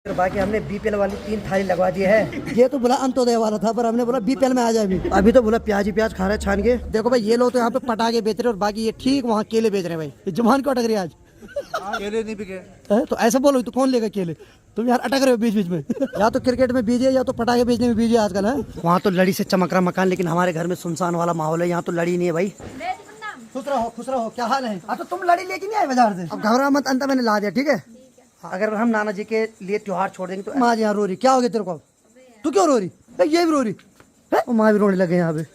तो बाकी हमने बीपीएल वाली 3 थाली लगवा दी है। ये तो बोला अंत्योदय वाला था, पर हमने बोला बीपीएल में आ जाए। अभी तो बोला प्याज ही प्याज खा रहे छान के। देखो भाई, ये लोग तो यहाँ पे पटाखे बेच रहे हैं और बाकी ये ठीक वहाँ केले बेच रहे हैं। भाई ये जुबान क्यों अटक रही है आज? केले नहीं बिके तो ऐसा बोलो, तो कौन लेगा केले? तुम यार अटक रहे हो बीच बीच में। या तो क्रिकेट में बीजे या तो पटाखे बेचने में बीजे आजकल है। वहाँ तो लड़ी से चमक रहा मकान, लेकिन हमारे घर में सुनसान वाला माहौल है। यहाँ तो लड़ी नहीं है भाई। खुश रहो, क्या हाल है? तो तुम लड़ी लेके नहीं आए बाजार से? अब घबरा मत, अंत मैंने ला दिया, ठीक है। अगर हम नाना जी के लिए त्योहार छोड़ देंगे तो माँ जी यहाँ रो रही। क्या हो गया तेरे को? तू क्यों रो रही? ये भी रो रही है। माँ भी रोने लगे यहाँ पे।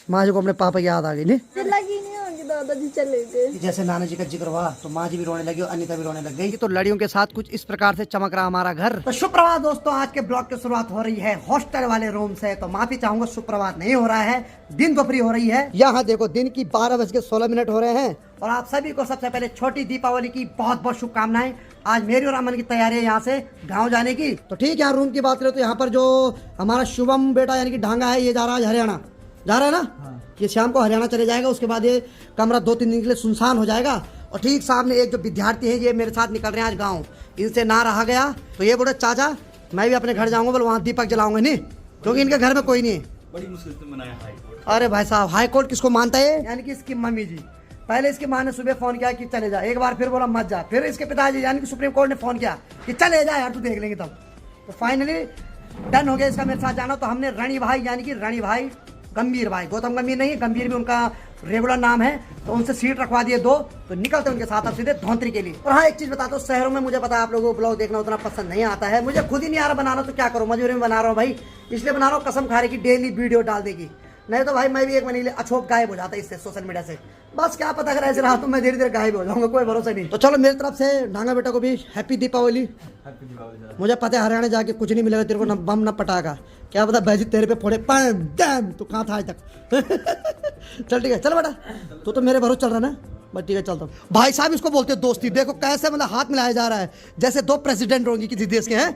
माँ जी को अपने पापा की याद आ गई। नहीं लगी नहीं होंगी, दादाजी चले गए। जैसे नाना जी का जिक्र हुआ तो माँ जी भी रोने लगी और अनीता भी रोने लग गई। तो लड़ियों के साथ कुछ इस प्रकार से चमक रहा हमारा घर। तो सुप्रभात दोस्तों, आज के ब्लॉग की शुरुआत हो रही है हॉस्टल वाले रूम से। तो माफी चाहूंगा, सुप्रभात नहीं हो रहा है, दिन दोपहरी हो रही है। यहाँ देखो, दिन की 12:16 हो रहे हैं और आप सभी को सबसे पहले छोटी दीपावली की बहुत बहुत शुभकामनाएं। आज मेरी और अमन की तैयारी है यहाँ से गाँव जाने की। तो ठीक है, यहाँ रूम की बात करें तो यहाँ पर जो हमारा शुभम बेटा यानी कि ढांगा है, ये जा रहा है हरियाणा। जा रहा है ना? ये शाम को हरियाणा चले जाएगा। उसके बाद ये कमरा 2-3 दिन के लिए सुनसान हो जाएगा। और ठीक सामने एक जो विद्यार्थी है, ये मेरे साथ निकल रहे हैं आज गाँव। इनसे ना रहा गया तो ये बोले चाचा मैं भी अपने घर जाऊंगा, बोले वहाँ दीपक जलाऊंगा नहीं, क्योंकि इनके घर में कोई नहीं है। बड़ी मुश्किल से मनाया हाई कोर्ट। अरे भाई साहब, हाई कोर्ट किसको मानता है? यानी कि इसकी मम्मी जी। पहले इसकी माँ ने सुबह फोन किया कि चले जा, एक बार फिर बोला मत जा। फिर इसके पिताजी यानी कि सुप्रीम कोर्ट ने फोन किया कि चले जा यार, तू देख लेंगे तब। तो फाइनली डन हो गया इसका मेरे साथ जाना। तो हमने रणि भाई यानी कि रणि भाई गंभीर भाई, गौतम गंभीर नहीं, गंभीर भी उनका रेगुलर नाम है, तो उनसे सीट रखवा दिए 2। तो निकलते उनके साथ अब सीधे धौंतरी के लिए। और हाँ, एक चीज बताता हूँ, शहरों में मुझे पता है आप लोगों को ब्लॉग देखना उतना पसंद नहीं आता है। मुझे खुद ही नहीं आ रहा बनाना, तो क्या करूँ, मजबूरी में बना रहा हूँ भाई। इसलिए बना रहा हूँ कसम खा रही की डेली वीडियो डाल देगी, नहीं तो भाई मैं भी 1 महीने के लिए अछोप गायब हो जाता है इससे, सोशल मीडिया से। बस क्या पता, अगर ऐसे रहा तो मैं धीरे धीरे गायब हो जाऊंगा, कोई भरोसा नहीं। तो चलो मेरी तरफ से ढांगा बेटा को भी हैप्पी दीपावली। मुझे पता है हरियाणा जाके कुछ नहीं मिलेगा तेरे को, ना बम ना पटाखा, क्या पता भैंसी तेरे पे फोड़े डैम। तो कहाँ था आज तक? चल ठीक है, चल बेटा, तू तो मेरे भरोसे चल रहा ना। बस ठीक है, चलता हूँ। भाई साहब इसको बोलते हैं दोस्ती। देखो कैसे मतलब हाथ मिलाया जा रहा है, जैसे 2 प्रेसिडेंट होंगे किसी देश के हैं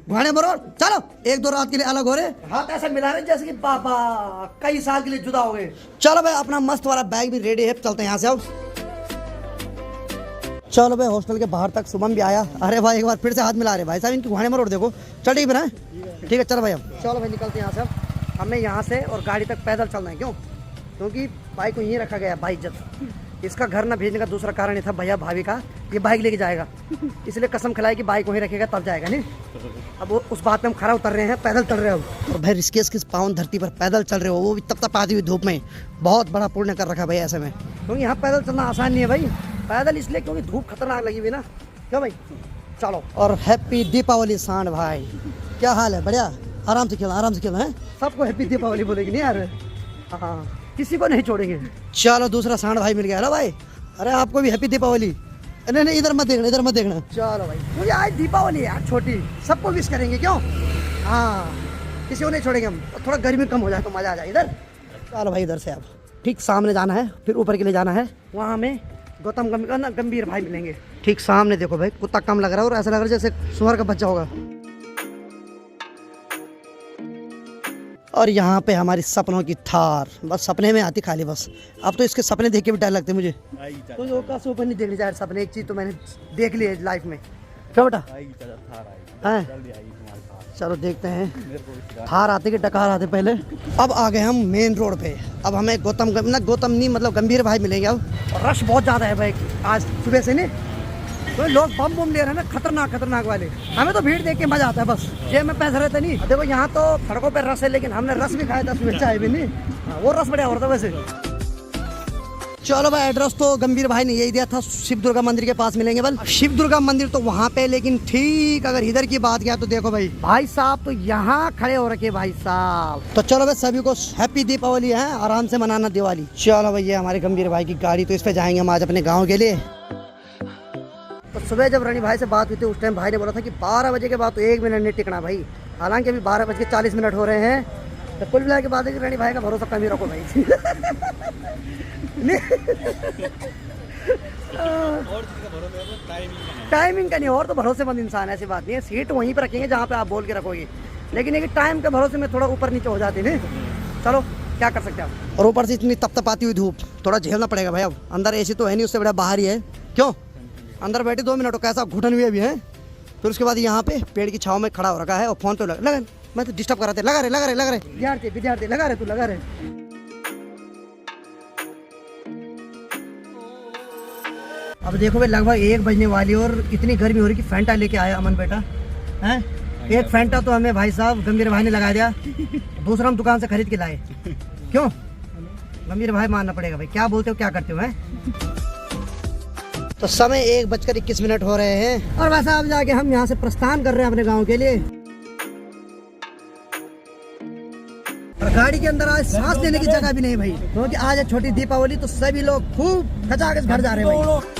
भाने मरो। चलो 1-2 रात के लिए अलग हो रहे, हाथ ऐसा मिला रहे जैसे कि बाबा कई साल के लिए जुदा हो गए। चलो भाई, अपना मस्त वाला बैग भी रेडी है, चलते हैं यहाँ से अब। चलो भाई, हॉस्टल के बाहर तक शुभम भी आया। अरे भाई एक बार फिर से हाथ मिला रहे भाई साहब, इनकी घुआने मरोड़ देखो। चल ठीक है, ठीक है, चलो भाई अब चलो भाई निकलते हैं यहाँ से अब। हमें यहाँ से और गाड़ी तक पैदल चलना है। क्यों? क्योंकि बाइक को यहीं रखा गया है, बाइक जब इसका घर ना भेजने का दूसरा कारण ये था, भैया भाभी का ये बाइक लेके जाएगा, इसलिए कसम खिलाई कि बाइक वहीं रखेगा तब जाएगा। नहीं, अब वो उस बात पे हम खड़ा उतर रहे हैं, पैदल चल रहे हो। और भाई ऋषिकेश किस पावन धरती पर पैदल चल रहे हो, वो भी तब तक आती हुई धूप में। बहुत बड़ा पुण्य कर रखा भाई ऐसे में, क्योंकि यहाँ पैदल चलना आसान नहीं है भाई। पैदल इसलिए क्योंकि धूप खतरनाक लगी हुई ना। क्यों भाई? चलो। और हैप्पी दीपावली सांड भाई, क्या हाल है? बढ़िया, आराम से खेलना है। सबको हैप्पी दीपावली बोलेगी नहीं यार? हाँ, किसी को नहीं छोड़ेंगे। चलो दूसरा सांड भाई मिल गया ना भाई। अरे आपको भी हैप्पी दीपावली। नहीं इधर मत देखना। चलो भाई, मुझे आज दीपावली है यार छोटी, सबको विश करेंगे। क्यों? हाँ, किसी को नहीं छोड़ेंगे हम। थोड़ा गर्मी कम हो जाए तो मजा आ जाए इधर। चलो भाई, इधर से अब ठीक सामने जाना है, फिर ऊपर के लिए जाना है। वहाँ हमें गौतम गंभीर भाई मिलेंगे। ठीक सामने देखो भाई, कुत्ता कम लग रहा है और ऐसा लग रहा है जैसे सुअर का बच्चा होगा। और यहाँ पे हमारी सपनों की थार, बस सपने में आती खाली बस। अब तो इसके सपने देख के भी डर लगते मुझे। तो जो का सुपर नहीं देखने जा सपने, एक चीज तो मैंने देख ली है लाइफ में। क्या बेटा? चलो देखते हैं, थार आते कि डकार आते पहले। अब आ गए हम मेन रोड पे। अब हमें गौतम नहीं मतलब गंभीर भाई मिलेंगे अब। और रश बहुत ज्यादा है भाई आज सुबह से। नहीं तो लोग बम ले रहे हैं ना, खतरनाक वाले। हमें तो भीड़ देख के मजा आता है बस, जेब में पैसा रहता नहीं। देखो यहाँ तो सड़कों पे रस है, लेकिन हमने रस भी खाया था सुबह, चाय भी नहीं। वो रस बढ़िया हो रहा था वैसे। चलो भाई, एड्रेस तो गंभीर भाई ने यही दिया था, शिव दुर्गा मंदिर के पास मिलेंगे। बल शिव दुर्गा मंदिर तो वहाँ पे, लेकिन ठीक अगर इधर की बात किया तो देखो भाई साहब तो यहाँ खड़े हो रखे भाई साहब। तो चलो भाई, सभी को हैप्पी दीपावली है, आराम से मनाना दिवाली। चलो भाई, ये हमारे गंभीर भाई की गाड़ी, तो इस पे जाएंगे हम आज अपने गाँव के लिए। तो सुबह जब रणि भाई से बात हुई थी, उस टाइम भाई ने बोला था कि 12 बजे के बाद तो 1 मिनट नहीं टिकना भाई। हालांकि अभी 12:40 हो रहे हैं। तो कुल मिला के बाद है कि रणि भाई का भरोसा कम ही रखो भाई। टाइमिंग का नहीं, और तो भरोसेमंद इंसान ऐसी बात नहीं है। सीट वहीं पर रखेंगे जहाँ पे आप बोल के रखोगे, लेकिन एक टाइम के भरोसे में थोड़ा ऊपर नीचे हो जाती नहीं। चलो क्या कर सकते हैं। और ऊपर से इतनी तपतपाती हुई धूप, थोड़ा झेलना पड़ेगा भाई। अब अंदर एसी तो है नहीं, उससे बड़ा बाहर ही है। क्यों? अंदर बैठे 2 मिनट, कैसा घुटन हुई अभी है। फिर उसके बाद यहाँ पे पेड़ की छाव में खड़ा हो रखा है और फोन पे लगा मैं तो डिस्टर्ब कर रहा था। लगा रहे विद्यार्थी लगा रहे। अब देखो भाई लगभग 1 बजने वाली और इतनी गर्मी हो रही कि फैंटा लेके आया अमन बेटा हैं। एक फैंटा तो हमें भाई साहब गंभीर भाई ने लगा दिया, दूसरा हम दुकान से खरीद के लाए। क्यों गंभीर भाई मानना पड़ेगा भाई, क्या बोलते हो क्या करते हो हैं। तो समय 1:21 हो रहे हैं और वैसा अब जाके हम यहाँ से प्रस्थान कर रहे हैं अपने गाँव के लिए। और गाड़ी के अंदर आज सांस लेने की जगह भी नहीं भाई, क्योंकि आज है छोटी दीपावली तो सभी लोग खूब खचाखच घर जा रहे हैं भाई।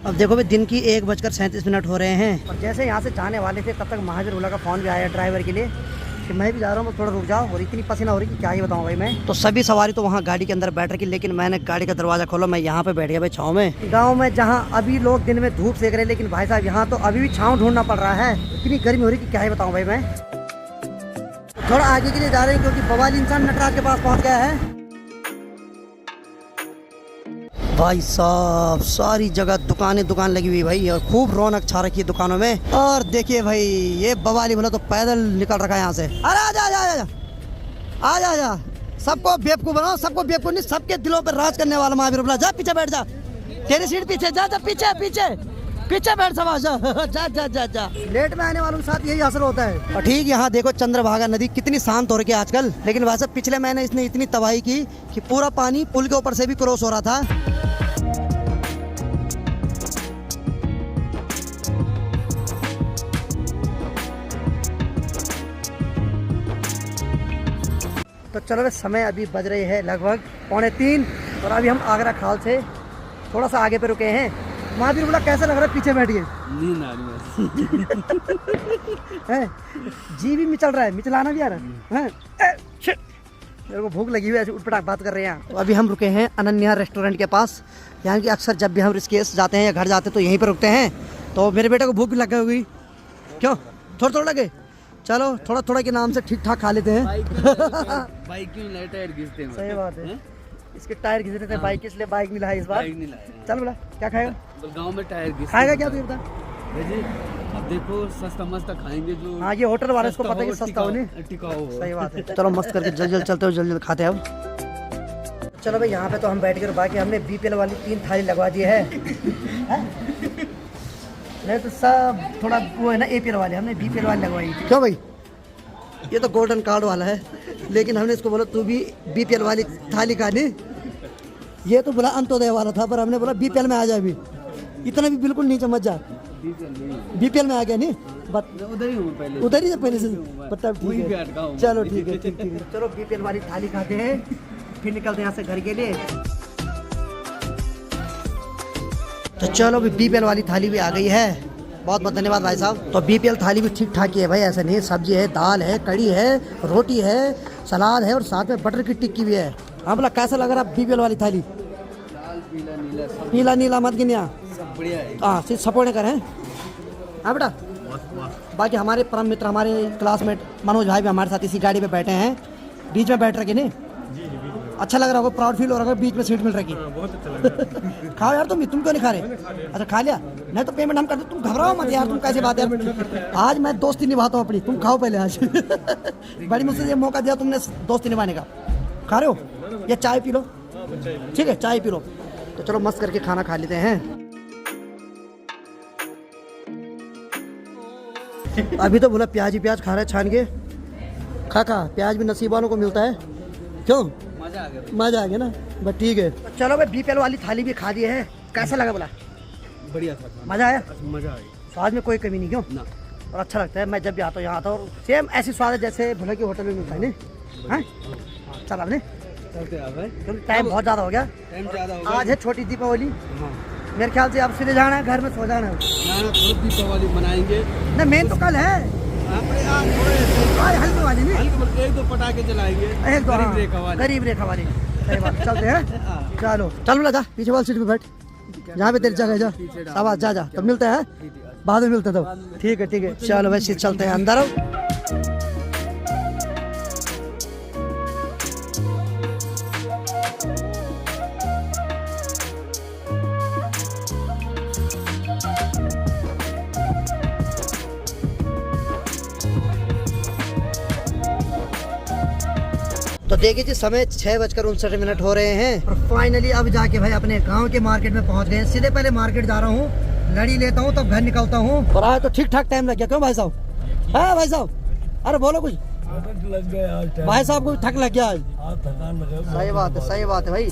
अब देखो भाई दिन की 1:37 हो रहे हैं और जैसे यहाँ से जाने वाले थे तब तक महावीर उल्ला का फोन भी आया ड्राइवर के लिए कि मैं भी जा रहा हूँ, थोड़ा रुक जाओ। और इतनी पसीना हो रही कि क्या ही बताऊँ भाई मैं। तो सभी सवारी तो वहाँ गाड़ी के अंदर बैठ रही, लेकिन मैंने गाड़ी का दरवाजा खोला, मैं यहाँ पे बैठ गया भाई छाँव में। गाँव में जहाँ अभी लोग दिन में धूप सेक रहे हैं, लेकिन भाई साहब यहाँ तो अभी भी छाँव ढूंढना पड़ रहा है। इतनी गर्मी हो रही कि क्या ही बताऊँ भाई मैं। थोड़ा आगे के लिए जा रहे हैं क्योंकि बवाल इंसान नटराज के पास पहुँच गया है। भाई साहब सारी जगह दुकान लगी हुई भाई और खूब रौनक छा रखी है दुकानों में। और देखिए भाई ये बवाली भला तो पैदल निकल रखा है यहाँ से। अरे आजा सबको बेवकूफ बनाओ, सबको बेवकूफ नहीं, सबके दिलों पर राज करने वाला महावीर बोला। जा पीछे बैठ जा, तेरी सीट पीछे जा पीछे बैठ सवा जा। लेट में आने वालों के साथ यही असर होता है। और ठीक यहाँ देखो चंद्रभागा नदी कितनी शांत हो रही है आजकल, लेकिन वैसे पिछले महीने इसने इतनी तबाही की कि पूरा पानी पुल के ऊपर से भी क्रॉस हो रहा था। तो चलो वे समय अभी बज रही है लगभग 2:45 और अभी हम आगरा खाल से थोड़ा सा आगे पे रुके हैं। महावीर बोला कैसा लग रहा है पीछे बैठ के? नींद आ रही है। जी भी मिचल रहा है, मिचलाना भी आ रहा है। मेरे को भूख लगी हुई है, ऐसे उठपटाख बात कर रहे हैं। तो अभी हम रुके हैं अनन्या रेस्टोरेंट के पास। यहाँ की अक्सर जब भी हम ऋषिकेश जाते हैं या घर जाते हैं तो यहीं पर रुकते हैं। तो मेरे बेटे को भूख भी लग गई होगी। क्यों थोड़ा लगे? चलो थोड़ा के नाम से ठीक ठाक खा लेते हैं। बाइक क्यों नए टायर घिसते हैं? सही बात है, इसके टायर घिस रहे थे बाइक, इसलिए बाइक नहीं लाया इस बार। चल बोला क्या खाएगा? तो गांव में टायर घिस खाएगा क्या तू बता? अब देखो सस्ता मस्त खाएंगे जो। हाँ ये होटल वाले को पता है कि सस्ता होने टिकाऊ। सही बात है। चलो मस्त करके जल्द चलते हो, जल्द खाते हैं अब। चलो भाई यहाँ पे तो हम बैठ कर बाकी हमने बीपीएल वाली 3 थाली लगवा दी है। नहीं तो सब थोड़ा वो है ना एपीएल वाले, हमने बीपीएल वाली लगवाई थी। क्यों भाई? ये तो गोल्डन कार्ड वाला है, लेकिन हमने इसको बोला तू भी बीपीएल वाली थाली खा ली। ये तो बोला अंत्योदय वाला था, पर हमने बोला बीपीएल में आ जा। अभी इतना भी बिल्कुल नहीं समझ जा, बीपीएल में आ गया नहीं, उधर ही पहले से। तब ठीक है, चलो ठीक है। चलो बीपीएल वाली थाली खाते हैं, फिर निकलते हैं यहाँ से घर के लिए। तो चलो भी बीपीएल वाली थाली भी आ गई है। बहुत बहुत धन्यवाद भाई साहब। तो बीपीएल थाली भी ठीक ठाक ही है भाई, ऐसा नहीं। सब्जी है, दाल है, कड़ी है, रोटी है, सलाद है और साथ में बटर की टिक्की भी है। हाँ बोला कैसा लग रहा है बीपीएल वाली थाली? पीला नीला मत गिनिया, हाँ सिर्फ सपोर्ट कर हैं। हाँ बेटा, बाकी हमारे परम मित्र हमारे क्लासमेट मनोज भाई भी हमारे साथ इसी गाड़ी पे बैठे हैं। बीच में बैठ रखे नहीं? अच्छा लग रहा होगा, प्राउड फील हो रहा होगा, बीच में सीट मिल रही। बहुत अच्छा लग रहा है। खाओ यार, तुम क्यों नहीं खा रहे? अच्छा खा लिया, नहीं तो पेमेंट हम कर दो। तुम घबराओ मत यार, तुम कैसी बात है। आज मैं दोस्ती निभाता हूँ अपनी, तुम खाओ पहले। आज बड़ी मुझसे ये मौका दिया तुमने दोस्ती निभाने का। खा रहे हो या चाय पी लो? ठीक है चाय पी लो। तो चलो मस्त करके खाना खा लेते हैं। अभी तो बोला प्याज ही प्याज खा रहा है छान के। खा प्याज भी नसीब वालों को मिलता है। क्यों? मजा आ गया ना, बस ठीक है। चलो भाई बीपीएल वाली थाली भी खा दी है। कैसा लगा बोला? बढ़िया था, मजा आया। स्वाद में कोई कमी नहीं। क्यों ना? और अच्छा लगता है, मैं जब भी आता हूँ यहाँ आता हूँ सेम ऐसी स्वाद है जैसे भुला की होटल में मिलता है। नहीं चल आपने टाइम बहुत ज़्यादा हो गया। आज है छोटी दीपावली, मेरे ख्याल से अब सीधे जाना है घर में, सो जाना है। दीपावली मनाएंगे ना, मेन तो कल है हल्की वाली नहीं, 1-2 पटाखे चलाएंगे, एक दो गरीब रेखा वाली। सही बात, चलते हैं। चलो चल बोला, जा पीछे वाली सीट पे बैठ, जहाँ पे तेरी जगह। जा शाबाश, जा तब मिलते हैं, बाद में मिलते तब। ठीक है चलो वैसे चलते हैं अंदर। देखिए जी समय 6:59 हो रहे हैं और फाइनली अब जाके भाई अपने गांव के मार्केट में पहुंच गए। सीधे पहले मार्केट जा रहा हूँ, लड़ी लेता हूँ तब घर निकलता हूँ। और आज तो ठीक ठाक टाइम लग गया। क्यों भाई साहब? हाँ भाई साहब, अरे बोलो कुछ। लग गया आज भाई साहब को थक लग गया आज। थकान लगा। सही बात है, सही बात है भाई।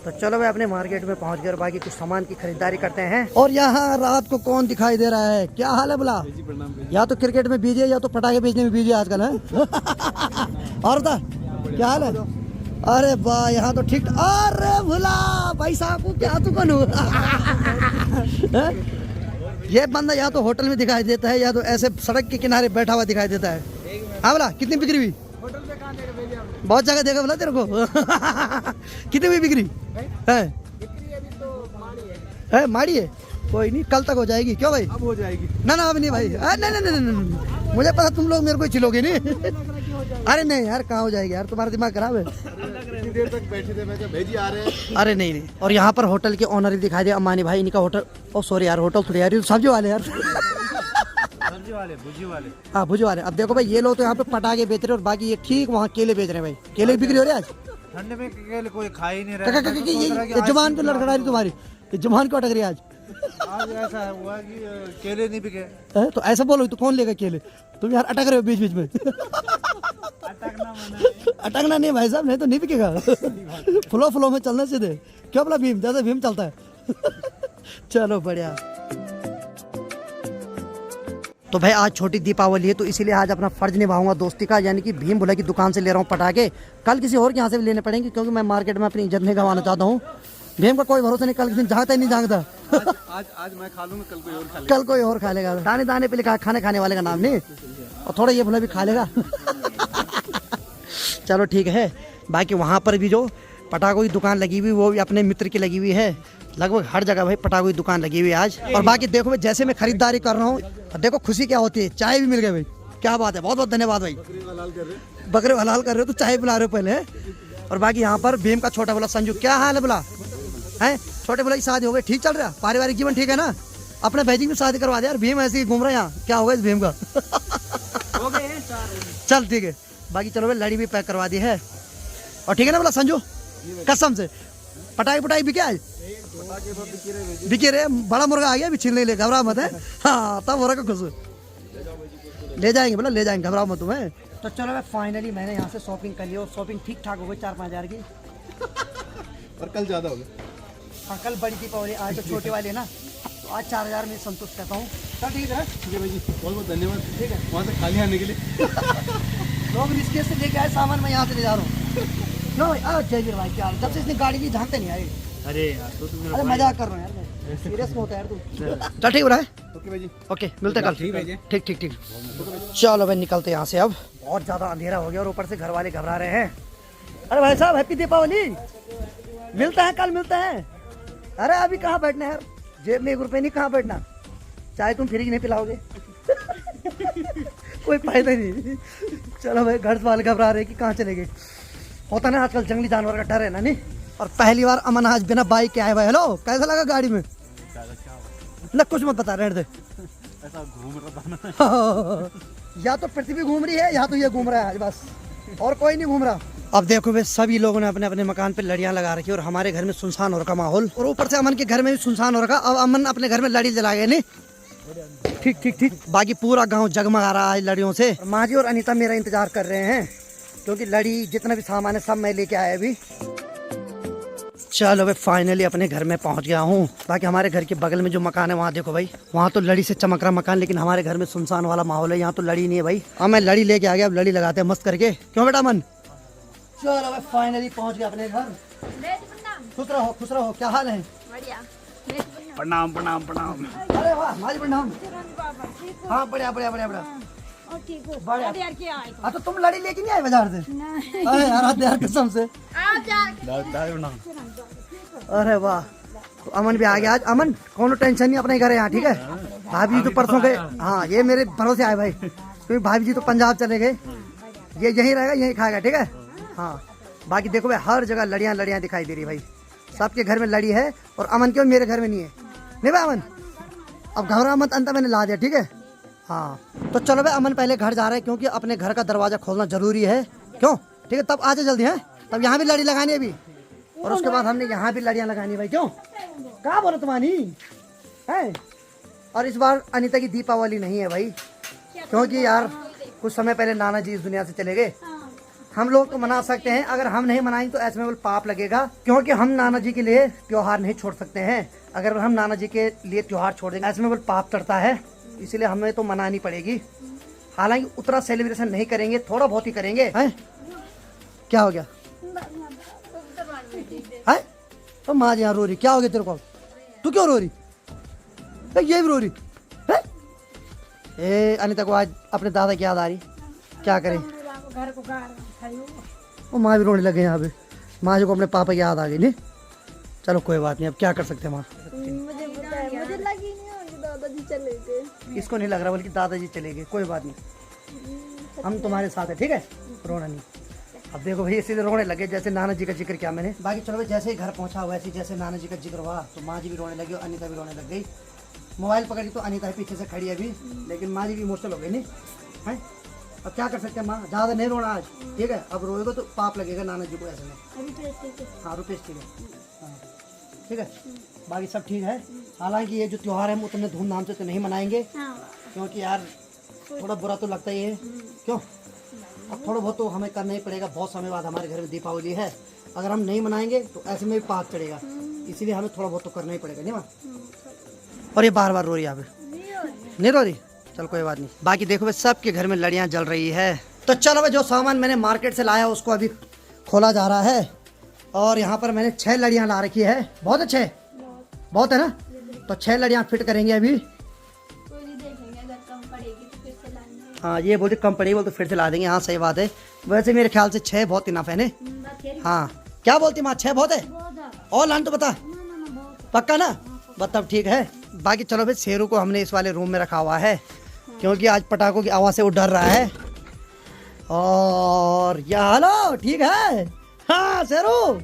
तो चलो भाई अपने मार्केट में पहुंच गए और बाकी कुछ सामान की खरीदारी करते हैं। और यहाँ रात को कौन दिखाई दे रहा है? क्या हाल है बुला? या तो क्रिकेट में बिजी है या तो पटाखे बेचने में बिजी है आजकल है। और बता क्या हाल है? अरे वाह यहाँ तो ठीक। अरे भुला भाई साहब को क्या तू कौन हो? ये बंदा या तो होटल में दिखाई देता है या तो ऐसे सड़क के किनारे बैठा हुआ दिखाई देता है। हाँ बोला कितनी बिक्री हुई? होटल पे कहाँ देखा भैया? बहुत जगह देखा बोला तेरे को। कितनी हुई बिक्री? है माड़ी है। कोई नहीं कल तक हो जाएगी। क्यों भाई? अब हो जाएगी। ना अब नहीं भाई। नहीं मुझे पता तुम लोग मेरे को चिल्लोगे नहीं। अरे नहीं यार कहाँ हो जाएगी यार, तुम्हारा दिमाग खराब है। इतनी देर तक बैठे थे, मैं क्या भेजी आ रहे हैं। अरे नहीं। और यहाँ पर होटल के ओनर ही दिखाई दे, अम्बानी भाई। इनका होटल, ओ सॉरी यार होटल थोड़ी यार, सब्जी वाले यार। भुजी वाले। हाँ भुजी वाले। अब देखो भाई ये लोग तो यहाँ पे पटाखे बेच रहे हैं और बाकी ये ठीक वहाँ केले बेच रहे हैं भाई। केले की बिक्री हो रही है आज? ठंड में केले कोई खा ही नहीं रहा। ये जुबान पे लड़खड़ा रही तुम्हारी, ये जुबान क्यों अटक रही है आज? आज ऐसा हुआ कि केले नहीं बिके। तो ऐसा बोलो तो कौन लेगा केले? तुम यार अटक रहे हो बीच बीच में। अटकना नहीं भाई साहब, नहीं तो नहीं बिकेगा। फ्लो में चलने से दे। क्यों बोला भीम? जैसे भीम चलता है। चलो बढ़िया। तो भाई आज छोटी दीपावली है तो इसीलिए आज अपना फर्ज निभाऊंगा दोस्ती का, यानी कि भीम भुला की दुकान से ले रहा हूँ पटाखे। कल किसी और के यहाँ से भी लेने पड़ेंगे क्योंकि मैं मार्केट में अपनी इज्जत नहीं गंवाना चाहता हूँ। भीम का कोई भरोसा नहीं, कल किसी झांकता ही नहीं झांकता। आज मैं खा लूंगा, कल कोई और खा लेगा। दाने दाने पे लिखा खाने वाले का नाम नहीं, और थोड़ा ये भुला भी खा लेगा। चलो ठीक है। बाकी वहाँ पर भी जो पटाखों की दुकान लगी हुई वो भी अपने मित्र की लगी हुई है। लगभग हर जगह भाई पटाखों की दुकान लगी हुई है आज। और बाकी देखो भाई जैसे मैं खरीदारी कर रहा हूँ, देखो खुशी क्या होती है। चाय भी मिल गई भाई, क्या बात है। बहुत बहुत धन्यवाद भाई। बकरे हलाल कर रहे हो तो चाय पिला रहे हो पहले। और बाकी यहाँ पर भीम का छोटा बोला संजू, क्या हाल है बोला? है छोटे बोला की शादी हो गई, ठीक चल रहा? पारिवारिक जीवन ठीक है ना? अपने भैजी की शादी करवा दे यार। भीम ऐसे ही घूम रहा है यहाँ, क्या होगा इस भीम का? चल ठीक है। बाकी चलो भाई लड़ी भी पैक करवा दी है। और ठीक है ना बोला संजू? कसम से पटाखे बिके आज? बिके रहे। बड़ा मुर्गा आ गया अभी छीनने ले, घबरा मत है। हाँ तब हो रहा खुश। ले जाएंगे बोला, ले जाएंगे, घबराओ मत तुम्हें। तो चलो भाई फाइनली मैंने यहाँ से शॉपिंग कर ली और शॉपिंग ठीक ठाक हो गई 4-5 हज़ार की। और कल ज्यादा हो गया। हाँ कल बड़ी दीपावली, आज तो छोटे वाले ना, तो आज 4,000 में संतुष्ट करता हूँ। चल ठीक है भाई जी, बहुत बहुत धन्यवाद। ठीक है वहाँ से खाली आने के लिए। लोग रिश्ते से लेके आए सामान, मैं यहाँ से ले जा रहा हूँ। नो भाई जयवीर भाई क्या, जब से इसने गाड़ी की झांकते नहीं आए। अरे यार तो तुम अरे मजाक कर रहा हूँ यार मैं, सीरियस में होता है यार तू। चल ठीक हो रहा है। ओके भाई जी, ओके मिलते कल। ठीक। चलो भाई निकलते यहाँ से। अब बहुत ज़्यादा अंधेरा हो गया और ऊपर से घर वाले घबरा रहे हैं। अरे भाई साहब हैप्पी दीपावली। मिलता है कल, मिलता है। अरे अभी कहाँ बैठना है यार, जेब में 1 रुपये नहीं, कहाँ बैठना। चाय तुम फ्री नहीं पिलाओगे। कोई फायदा नहीं। चलो भाई घर वाले घबरा रहे कि कहाँ चले गए। होता ना आजकल जंगली जानवर का डर है ना। नहीं और पहली बार अमन आज बिना बाइक के आए भाई। हेलो कैसा लगा गाड़ी में? ना कुछ मत बता, रहने दे। ऐसा घूम रहा था। या तो पृथ्वी घूम रही है या तो ये घूम रहा है आज, बस और कोई नहीं घूम रहा। अब देखो भाई सभी लोगों ने अपने अपने मकान पे लड़ियां लगा रखी और हमारे घर में सुनसान हो रखा माहौल, और ऊपर से अमन के घर में भी सुनसान हो रखा। अब अमन अपने घर में लड़ी जला गए। नहीं ठीक। बाकी पूरा गांव जगमगा रहा है लड़ियों से। माँ जी और अनीता मेरा इंतजार कर रहे हैं क्योंकि लड़ी जितना भी सामान है सब मैं लेके आया अभी। चलो भाई फाइनली अपने घर में पहुंच गया हूँ। बाकी हमारे घर के बगल में जो मकान है वहाँ देखो भाई, वहाँ तो लड़ी से चमक रहा मकान, लेकिन हमारे घर में सुनसान वाला माहौल है। यहाँ तो लड़ी नहीं है भाई। अब मैं लड़ी लेके आ गया, अब लड़ी लगाते हैं मस्त करके। क्यों बेटा मन? चलो भाई फाइनली पहुंच गया अपने घर। खुश रहो। क्या हाल है? प्रणाम। अरे वाह माजी प्रणाम। हाँ बढ़िया। तो तुम लड़ी लेके नहीं आए बाजार से? अरे यार कसम से। अरे वाह तो अमन भी आ गया आज। अमन कोनो टेंशन नहीं, अपने घर है यहाँ। ठीक है भाभी जी तो परसों गए। हाँ ये मेरे भरोसे आए भाई, क्योंकि भाभी जी तो पंजाब चले गए। ये यहीं रहेगा, यहीं खाएगा। ठीक है हाँ। बाकी देखो भाई हर जगह लड़ियाँ दिखाई दे रही भाई। सबके घर में लड़ी है और अमन के मेरे घर में नहीं है। नहीं भाई अमन अब घबरा मत, अंत मैंने ला दिया। ठीक है हाँ। तो चलो भाई अमन पहले घर जा रहे हैं क्योंकि अपने घर का दरवाजा खोलना जरूरी है। क्यों ठीक है, तब आजा जल्दी है। तब यहाँ भी लड़ी लगानी है अभी, और उसके बाद हमने यहाँ भी लड़ियाँ लगानी है भाई। क्यों, कहाँ बोलो तुम्हारी है। और इस बार अनीता की दीपावली नहीं है भाई, क्योंकि यार कुछ समय पहले नाना जी इस दुनिया से चले गए। हम लोग तो मना सकते हैं, अगर हम नहीं मनाएंगे तो ऐसे में पाप लगेगा, क्योंकि हम नाना जी के लिए त्योहार नहीं छोड़ सकते हैं। अगर हम नाना जी के लिए त्योहार छोड़ देंगे ऐसे में पाप चढ़ता है, इसलिए हमें तो मनानी पड़ेगी। हालांकि उतना सेलिब्रेशन नहीं करेंगे, थोड़ा बहुत ही करेंगे। है क्या हो गया है? तो माँ यहाँ रो रही, क्या हो गया तेरे को? तू क्यों रो रही? ये भी रो रही है? ए अनीता को आज अपने दादा की याद आ रही, क्या करे? वो माँ भी रोने लगे यहाँ पे, माँ जी को अपने पापा की याद आ गई। नहीं चलो कोई बात नहीं, अब क्या कर सकते हैं माँ। मुझे पता है, मुझे लगी नहीं होगी दादाजी चले गए। इसको नहीं लग रहा, बल्कि दादाजी चले गए। कोई बात नहीं, हम तुम्हारे साथ है, ठीक है, रोना नहीं। अब देखो भाई इसीलिए रोने लगे, जैसे नाना जी का जिक्र किया मैंने। बाकी चलो भाई, जैसे ही घर पहुंचा वैसे जैसे नाना जी का जिक्र हुआ तो माँ जी भी रोने लगी और अनीता भी रोने लग गई। मोबाइल पकड़ी तो अनीता पीछे से खड़ी है अभी, लेकिन माँ जी भी इमोशनल हो गई। नहीं है, अब क्या कर सकते हैं माँ, ज़्यादा नहीं रोना आज, ठीक है। अब रोएगा तो पाप लगेगा नाना जी को ऐसे में। हाँ रुपेश ठीक है, हाँ ठीक है। बाकी सब ठीक है। हालांकि ये जो त्योहार है हम उतने धूमधाम से तो नहीं मनाएंगे, क्योंकि यार थोड़ा बुरा तो लगता ही है। क्यों, अब थोड़ा बहुत तो हमें करना ही पड़ेगा। बहुत समय बाद हमारे घर में दीपावली है, अगर हम नहीं मनाएंगे तो ऐसे में भी पाप चढ़ेगा, इसीलिए हमें थोड़ा बहुत तो करना ही पड़ेगा। नहीं माँ, और ये बार बार रो रही है, यहाँ पे नहीं रो रही, चल कोई बात नहीं। बाकी देखो भाई सबके घर में लड़ियाँ जल रही है। तो चलो भाई, जो सामान मैंने मार्केट से लाया उसको अभी खोला जा रहा है, और यहाँ पर मैंने 6 लड़ियाँ ला रखी है। बहुत अच्छे, बहुत है ना। तो 6 लड़ियाँ फिट करेंगे अभी। हाँ ये बोलते कम पड़ेगी, बोलते फिर से ला देंगे। हाँ सही बात है, वैसे मेरे ख्याल से 6 बहुत इनफ है ने। हाँ क्या बोलती माँ, 6 बहुत है? और लान तो बता, पक्का ना? बता ठीक है। बाकी चलो भाई, शेरू को हमने इस वाले रूम में रखा हुआ है, क्योंकि आज पटाखों की आवाज़ से वो डर रहा है। और या हेलो ठीक है। हाँ शेरू,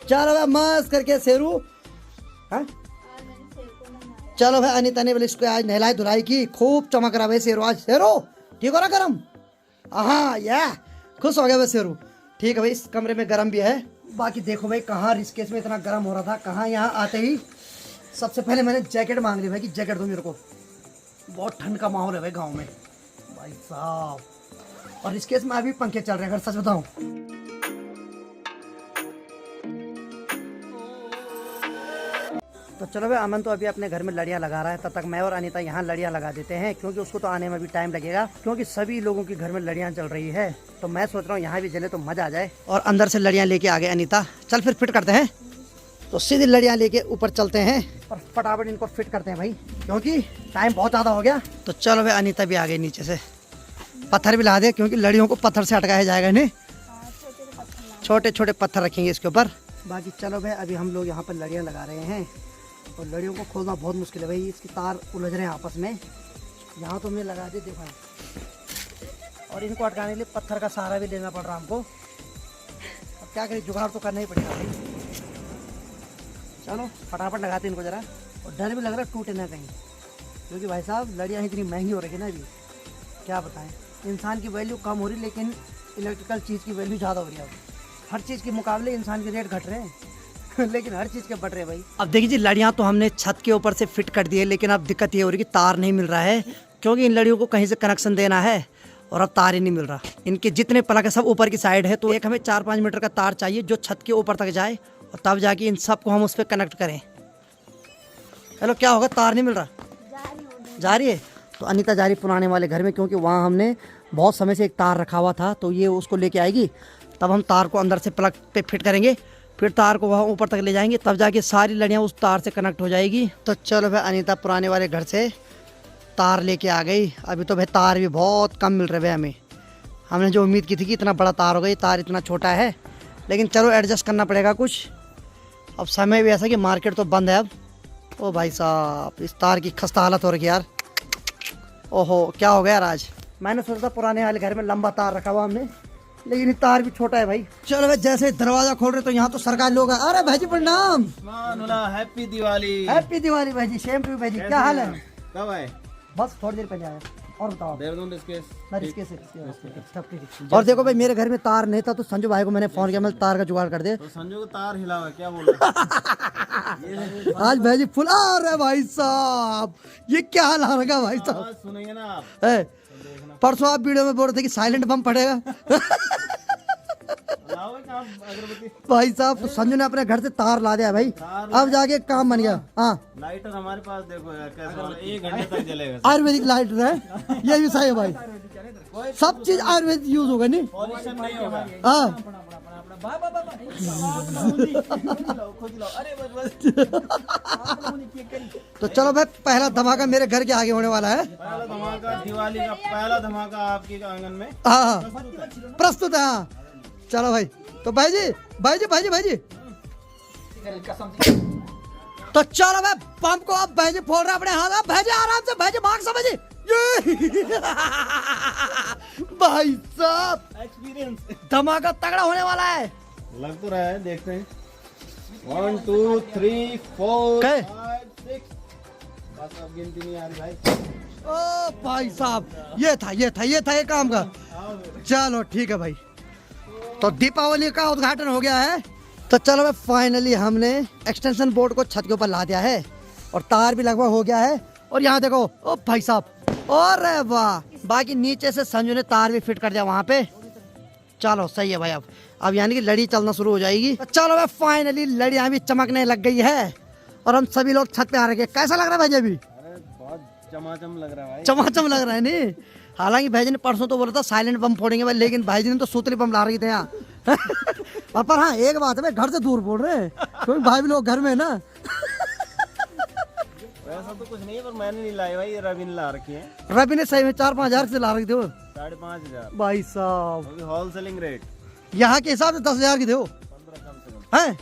चलो भाई मस्त करके शेरू। हाँ चलो भाई, अनीता ने बोले इसको आज नहलाई धुलाई की, खूब चमक रहा भाई शेरू आज। शेरू ठीक हो रहा गरम? हाँ या खुश हो गया भाई शेरू। ठीक है भाई, इस कमरे में गरम भी है। बाकी देखो भाई, कहाँ ऋषिकेश में इतना गर्म हो रहा था, कहाँ यहाँ आते ही सबसे पहले मैंने जैकेट मांग ली भाई कि जैकेट दो मेरे को। बहुत ठंड का माहौल है भाई गांव में भाई साहब, और ऋषिकेश में अभी पंखे चल रहे हैं अगर सच बताऊं। तो चलो भाई, अमन तो अभी अपने घर में लड़ियाँ लगा रहा है, तब तक मैं और अनीता यहाँ लड़ियाँ लगा देते हैं, क्योंकि उसको तो आने में भी टाइम लगेगा, क्योंकि सभी लोगों के घर में लड़ियाँ चल रही है। तो मैं सोच रहा हूँ यहाँ भी जले तो मजा आ जाए। और अंदर से लड़ियाँ लेके आ गए अनीता, चल फिर फिट करते हैं। तो सीधी लड़ियाँ लेके ऊपर चलते हैं और फटाफट इनको फिट करते हैं भाई, क्योंकि टाइम बहुत ज़्यादा हो गया। तो चलो भाई, अनीता भी आ गई नीचे से, पत्थर भी ला दे, क्योंकि लड़ियों को पत्थर से अटकाया जाएगा नहीं, छोटे छोटे पत्थर रखेंगे इसके ऊपर। बाकी चलो भाई, अभी हम लोग यहाँ पर लड़ियाँ लगा रहे हैं, और लड़ियों को खोलना बहुत मुश्किल है भाई, इसकी तार उलझ रहे हैं आपस में। यहाँ तो हमने लगा दी देखो, और इनको अटकाने के लिए पत्थर का सहारा भी लेना पड़ रहा हमको। अब क्या करें, जुगाड़ तो करना ही पड़ेगा भाई। चलो फटाफट लगाते इनको ज़रा, और डर भी लग रहा है टूटे ना कहीं, क्योंकि भाई साहब लड़ियाँ इतनी महंगी हो रही है ना अभी, क्या बताएं। इंसान की वैल्यू कम हो रही, लेकिन इलेक्ट्रिकल चीज़ की वैल्यू ज़्यादा हो रही है। हर चीज़ के मुकाबले इंसान के रेट घट रहे हैं लेकिन हर चीज़ के बढ़ रहे हैं भाई। अब देखिए जी, लड़ियाँ तो हमने छत के ऊपर से फिट कर दी है, लेकिन अब दिक्कत ये हो रही है कि तार नहीं मिल रहा है, क्योंकि इन लड़ियों को कहीं से कनेक्शन देना है और अब तार ही नहीं मिल रहा। इनके जितने प्लग है सब ऊपर की साइड है, तो एक हमें 4-5 मीटर का तार चाहिए जो छत के ऊपर तक जाए, और तब जाके इन सबको हम उस पर कनेक्ट करें। चलो क्या होगा, तार नहीं मिल रहा, जा रही है। तो अनीता जा रही पुराने वाले घर में, क्योंकि वहाँ हमने बहुत समय से एक तार रखा हुआ था, तो ये उसको लेके आएगी, तब हम तार को अंदर से प्लग पे फिट करेंगे, फिर तार को वहाँ ऊपर तक ले जाएंगे, तब जाके सारी लड़ियाँ उस तार से कनेक्ट हो जाएगी। तो चलो भाई, अनीता पुराने वाले घर से तार लेके आ गई। अभी तो भाई तार भी बहुत कम मिल रहे हैं हमने जो उम्मीद की थी कि इतना बड़ा तार होगा, ये तार इतना छोटा है, लेकिन चलो एडजस्ट करना पड़ेगा कुछ। अब समय भी ऐसा कि मार्केट तो बंद है अब। ओ भाई साहब, इस तार की खस्ता हालत हो रही है यार। ओहो क्या हो गया यार आज। मैंने सोचा था पुराने वाले घर में लंबा तार रखा हुआ हमने, लेकिन ये तार भी छोटा है भाई। चलो भाई, जैसे दरवाजा खोल रहे तो यहाँ तो सरकारी लोग हैं। अरे भाई जी प्रणाम। हैप्पी दिवाली। हैप्पी दिवाली भाई जी, सेम टू भाई जी। क्या हाल है? कब आए? बस थोड़ी देर पहले आया। और बताओ देहरादून ऋषिकेश। और देखो भाई मेरे घर में तार नहीं था तो संजू भाई को मैंने फोन किया, मैं तार का जुगाड़ कर दे। तो संजू को तार हिला हुआ है, क्या बोल रहा है? आज भाई जी फुल आ रहे भाई साहब, ये क्या हाल आ रहा भाई साहब। आवाज सुनेंगे ना आप? है, परसों आप वीडियो में बोल रहे थे कि साइलेंट बम पड़ेगा। लाओ एक आप अगरबत्ती। भाई साहब तो संजू ने अपने घर से तार ला दिया भाई, अब जाके काम बन गया। हाँ लाइटर हमारे पास देखो यार कैसा, 1 घंटे तक जलेगा। आयुर्वेदिक लाइटर है, ये भी सही है भाई, सब चीज आयुर्वेदिक यूज होगा नहीं। पॉल्यूशन नहीं होगा। हाँ तो चलो भाई पहला धमाका मेरे घर के आगे होने वाला है। पहला धमाका दिवाली का, पहला धमाका आपके आंगन में हाँ प्रस्तुत है। हाँ चलो भाई, तो भाई जी तो चलो भाई बम को अब भाई जी फोड़ रहे अपने हाथ, भाई जी आराम से, भाई जी मार्क समझिए ये। भाई साहब एक्सपीरियंस धमाका तगड़ा होने वाला है। लग तो रहा है, देखते हैं। 1 2 3 4 क्या? 5 6 बस अब गिनती नहीं आ रही भाई। ओ भाई साहब ये था ये काम का। चलो ठीक है भाई, तो दीपावली का उद्घाटन हो गया है। तो चलो भाई फाइनली हमने एक्सटेंशन बोर्ड को छत के ऊपर ला दिया है और तार भी लगभग हो गया है। और यहाँ देखो ओ भाई साहब, और वाह, बाकी नीचे से संजू ने तार भी फिट कर दिया वहाँ पे। चलो सही है भाई, अब यानी कि लड़ी चलना शुरू हो जाएगी। तो चलो भाई फाइनली लड़ियाँ भी चमकने लग गई है और हम सभी लोग छत पे आ रहे हैं। कैसा लग रहा है भाई जी अभी? अरे बहुत चमाचम लग रहा है भाई। चमाचम लग रहा है नहीं। हालांकि भाई जी ने परसों तो बोला था साइलेंट बम फोड़ेंगे भाई, लेकिन भाई जी ने तो सूतली बम ला रही थे यहाँ। और पर हाँ एक बात है भाई, घर से दूर बोल रहे हैं क्योंकि भाई भी लोग घर में है ना। वैसा तो कुछ नहीं है, पर मैंने नहीं लाई भाई, रवि ने ला रखी है। रवि ने सही में 4-5 हजार से ला रखी थे वो। 5,500 भाई साहब होलसेलिंग रेट। यहाँ के हिसाब से 10,000 की थे वो। 15 कम से कम। हैं?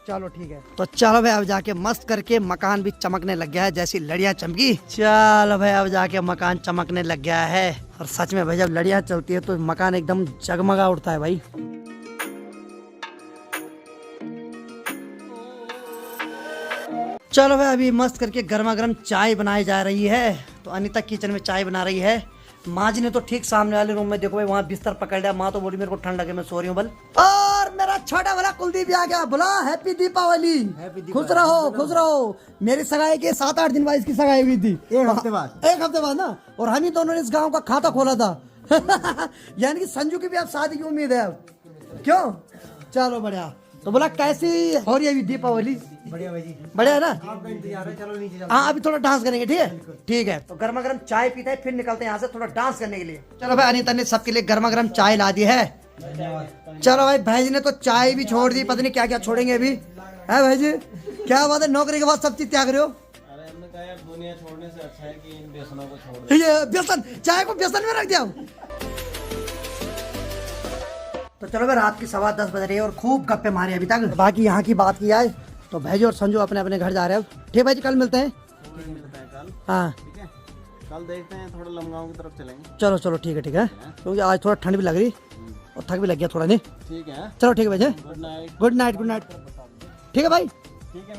चलो ठीक है, तो चलो भाई अब जाके मस्त करके मकान भी चमकने लग गया है जैसी लड़ियाँ चमकी। चलो भाई अब जाके मकान चमकने लग गया है। और सच में भाई जब लड़ियाँ चलती है तो मकान एकदम जगमगा उठता है भाई। चलो भाई अभी मस्त करके गर्मा गर्म चाय बनाई जा रही है। तो अनीता किचन में चाय बना रही है। माँ जी ने तो ठीक सामने वाले रूम में देखो भाई, वहाँ बिस्तर पकड़ लिया। माँ तो बोली मेरे को ठंड लगे, मैं सो रही हूँ बल। और मेरा छोटा वाला कुलदीप भी आ गया। बोला हैप्पी दीपावली, खुश रहो। मेरी सगाई के 7-8 दिन बाद इसकी सगाई हुई थी। एक हफ्ते बाद ना। और हम ही दोनों ने इस गाँव का खाता खोला था। यानी कि संजू की भी अब शादी की उम्मीद है अब। क्यों? चलो बढ़िया। तो बोला कैसी हो रही है अभी दीपावली? बढ़िया भाई जी, बढ़िया है ना? आपका इंतजार है, चलो नीचे जाओ। हाँ अभी थोड़ा डांस करेंगे, ठीक है? ठीक है, तो गर्मा गर्म चाय पीते हैं फिर निकलते हैं यहाँ से थोड़ा डांस करने के लिए। चलो भाई अनीता ने सबके लिए गर्मा गर्म चाय ला दी है। चलो भाई जी ने तो चाय भी छोड़ दी, पता नहीं क्या क्या छोड़ेंगे अभी। है भाई जी क्या बात है, नौकरी के बाद सब चीज त्याग रहे हो? अरे हमने कहा यार दुनिया छोड़ने से अच्छा है कि इन व्यसनों को छोड़ दे। ये व्यसन, चाय को व्यसन में रख दिया। तो चलो भाई रात की 10:15 बज रही है और खूब गप्पे मारे अभी तक। बाकी यहाँ की बात की जाए तो भाईजी और संजू अपने अपने घर जा रहे हैं। ठीक भाई जी, कल मिलते हैं। कल हाँ ठीक है, कल देखते हैं, थोड़ा लमगांव की तरफ चलेंगे। चलो ठीक है क्योंकि आज थोड़ा ठंड भी लग रही और थक भी लग गया थोड़ा। नहीं ठीक है, चलो ठीक है भाई, गुड नाइट। Good night. ठीक है भाई, ठीक है,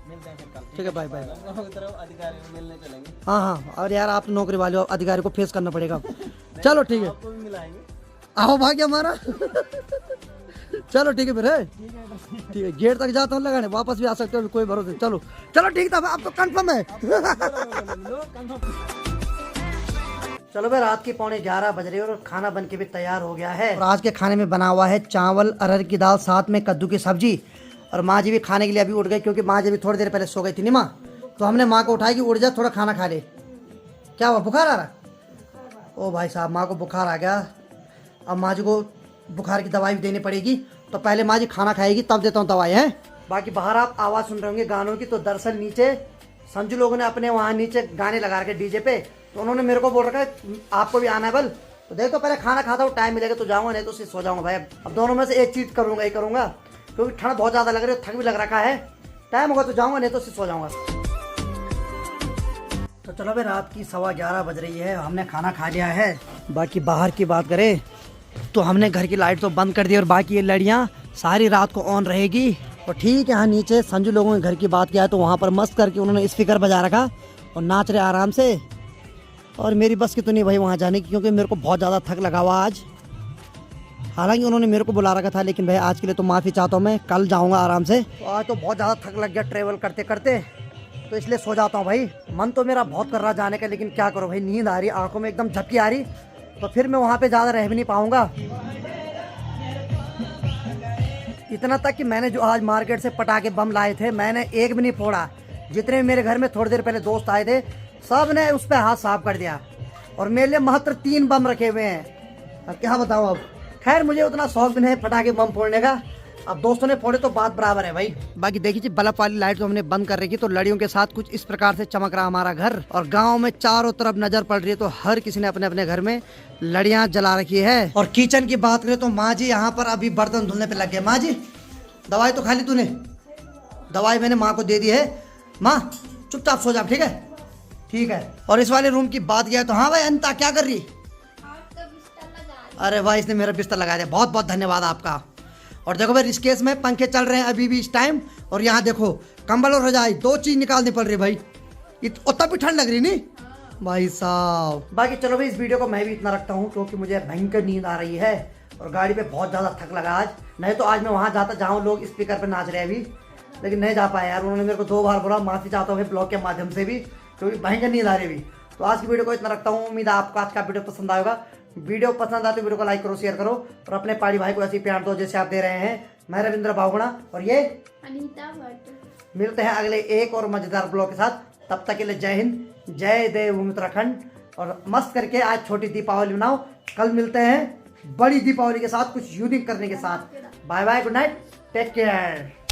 मिलते हैं फिर कल। ठीक है बाय बाय। लमगांव की तरफ अधिकारी को मिलने चलेंगे। हाँ और यार आप तो नौकरी वाले हो, अधिकारी को फेस करना पड़ेगा। चलो ठीक है, आपको भी मिलाएंगे। आओ भाग्य हमारा। चलो ठीक है फिर है, ठीक है। गेट तक जाता हूँ लगाने, वापस भी आ सकते हो, कोई भरोसा नहीं। चलो ठीक था, अब तो कंफर्म है। चलो भाई रात की 11:15 बज रही है और खाना बन के भी तैयार हो गया है। और आज के खाने में बना हुआ है चावल, अरहर की दाल, साथ में कद्दू की सब्जी। और माँ जी भी खाने के लिए अभी उठ गई क्योंकि माँ जी भी थोड़ी देर पहले सो गई थी। नहीं माँ, तो हमने माँ को उठाई कि उठ जा थोड़ा खाना खा ले। क्या हुआ, बुखार आ रहा? ओ भाई साहब माँ को बुखार आ गया। अब माँ जी को बुखार की दवाई भी देनी पड़ेगी, तो पहले माँ जी खाना खाएगी तब देता हूँ दवाई है। बाकी बाहर आप आवाज़ सुन रहे होंगे गानों की, तो दरअसल नीचे संजू लोगों ने अपने वहाँ नीचे गाने लगा रखे डीजे पे, तो उन्होंने मेरे को बोल रखा है आपको भी आना है बल। तो देखो पहले खाना खाता हूँ, टाइम मिलेगा तो जाऊँगा, नहीं तो सो जाऊँगा भाई। अब दोनों में से एक चीज़ करूँगा ही करूँगा क्योंकि ठंड बहुत ज़्यादा लग रही है, थक भी लग रखा है। टाइम होगा तो जाऊँगा, नहीं तो सो जाऊँगा। तो चलो भाई रात की 11:15 बज रही है, हमने खाना खा लिया है। बाकी बाहर की बात करें तो हमने घर की लाइट तो बंद कर दी और बाकी ये लड़ियाँ सारी रात को ऑन रहेगी। और ठीक है, यहाँ नीचे संजू लोगों ने घर की बात किया है तो वहाँ पर मस्त करके उन्होंने स्पीकर बजा रखा और नाच रहे आराम से। और मेरी बस की तो नहीं भाई वहाँ जाने की, क्योंकि मेरे को बहुत ज़्यादा थक लगा हुआ आज। हालांकि उन्होंने मेरे को बुला रखा था, लेकिन भाई आज के लिए तो माफ़ी चाहता हूँ, मैं कल जाऊँगा आराम से। तो आज तो बहुत ज़्यादा थक लग गया ट्रैवल करते करते, तो इसलिए सो जाता हूँ भाई। मन तो मेरा बहुत कर रहा जाने का, लेकिन क्या करो भाई, नींद आ रही, आंखों में एकदम झपकी आ रही, तो फिर मैं वहाँ पे ज़्यादा रह भी नहीं पाऊँगा। इतना तक कि मैंने जो आज मार्केट से पटाखे बम लाए थे, मैंने एक भी नहीं फोड़ा। जितने भी मेरे घर में थोड़ी देर पहले दोस्त आए थे, सब ने उस पर हाथ साफ कर दिया, और मेरे लिए मात्र 3 बम रखे हुए हैं। अब क्या बताऊँ। अब खैर मुझे उतना शौक भी नहीं पटाखे बम फोड़ने का, अब दोस्तों ने फोड़े तो बात बराबर है भाई। बाकी देखिए बल्ब वाली लाइट तो हमने बंद कर रखी, तो लड़ियों के साथ कुछ इस प्रकार से चमक रहा हमारा घर, और गांव में चारों तरफ नजर पड़ रही है, तो हर किसी ने अपने अपने घर में लड़ियां जला रखी है। और किचन की बात करें तो माँ जी यहाँ पर अभी बर्तन धुलने पे लग गए। माँ जी दवाई तो खा ली तूने? दवाई मैंने माँ को दे दी है। माँ चुपचाप सो जा, ठीक है? ठीक है। और इस वाले रूम की बात किया तो हाँ भाई अनिता क्या कर रही? अरे भाई इसने मेरा बिस्तर लगा दिया, बहुत बहुत धन्यवाद आपका। और देखो भाई रिस्केस में पंखे चल रहे हैं अभी भी इस टाइम, और यहाँ देखो कंबल और रजाई 2 चीज निकालनी पड़ रही भाई, उतना भी ठंड लग रही नहीं भाई साहब। बाकी चलो भाई इस वीडियो को मैं भी इतना रखता हूँ, क्योंकि मुझे भयंकर नींद आ रही है और गाड़ी पे बहुत ज़्यादा थक लगा आज। नहीं तो आज मैं वहाँ जाता जहाँ लोग स्पीकर पे नाच रहे हैं अभी, लेकिन नहीं जा पाया यार। उन्होंने मेरे को 2 बार बोला, माफ़ी चाहता हूँ ब्लॉग के माध्यम से भी, क्योंकि भयंकर नींद आ रही अभी। तो आज की वीडियो को इतना रखता हूँ, उम्मीद है आपको आज का वीडियो पसंद आएगा। वीडियो पसंद आते वीडियो को लाइक करो, शेयर करो, और अपने पहाड़ी भाई को ऐसी प्यार दो जैसे आप दे रहे हैं। मैं रविंद्र बाहुगुणा और ये अनीता भट्ट। मिलते हैं अगले एक और मजेदार ब्लॉग के साथ। तब तक के लिए जय हिंद, जय देव उत्तराखंड, और मस्त करके आज छोटी दीपावली मनाओ। कल मिलते हैं बड़ी दीपावली के साथ, कुछ यूनिक करने के साथ। Bye bye, good night, take care.